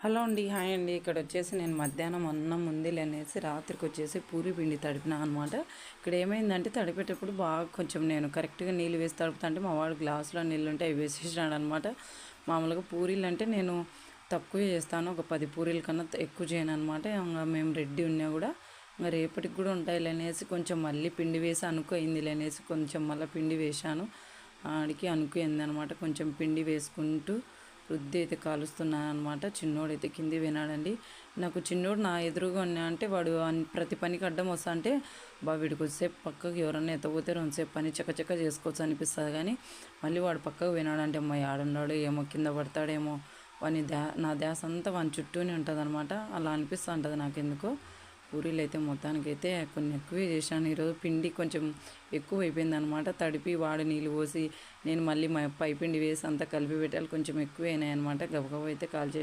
Hello అండి, hi అండి. ఇక్కడ వచ్చేసి నేను మధ్యాహ్నం అన్నం ఉందిలే అనేసి రాత్రికి వచ్చేసి పూరి పిండి తడిపినా అనమాట. ఇక్కడ ఏమైందంటే తడిపేటప్పుడు బాగా కొంచెం నేను కరెక్ట్గా నీళ్ళు వేసి తడుపుతా అంటే మా వాడు గ్లాసులో నీళ్ళు ఉంటే అవి వేసేసినాడు అనమాట. మామూలుగా పూరీలు అంటే నేను తక్కువే చేస్తాను, ఒక 10 పూరీల కన్నా ఎక్కువ చేయను అనమాట. ఇంకా మేము రెడ్డి ఉన్నా కూడా ఇంకా రేపటికి కూడా ఉంటాయి అనేసి కొంచెం మళ్ళీ పిండి వేసి అనుకోయింది అనేసి కొంచెం మళ్ళీ పిండి వేశాను. ఆడికి అనుకోయింది అనమాట. కొంచెం పిండి వేసుకుంటూ రుద్ది అయితే కాలుస్తున్నాను అనమాట. చిన్నోడైతే కింది వినాడండి. నాకు చిన్నోడు నా ఎదురుగా ఉన్నా అంటే వాడు ప్రతి పనికి అడ్డం వస్తా అంటే వీడికి వచ్చేసేపు పక్కకు ఎవరన్నా ఎత్తపోతే రెండుసేపు పని చక్కచక్క చేసుకోవచ్చు అనిపిస్తుంది. కానీ మళ్ళీ వాడు పక్కకు వినాడంటే అమ్మ ఆడున్నాడు ఏమో కింద పడతాడేమో వాని నా ధ్యాస అంతా వాని చుట్టూనే ఉంటుంది అనమాట. అలా అనిపిస్తూ ఉంటుంది నాకెందుకో. పూరీలు అయితే మొత్తానికైతే కొన్ని ఎక్కువే చేశాను ఈరోజు. పిండి కొంచెం ఎక్కువ అయిపోయింది అనమాట. తడిపి వాడి నీళ్ళు పోసి నేను మళ్ళీ పైపిండి వేసి అంతా కలిపి పెట్టాలి, కొంచెం ఎక్కువ అయినాయి అనమాట. గబగబా అయితే కాల్ చేసి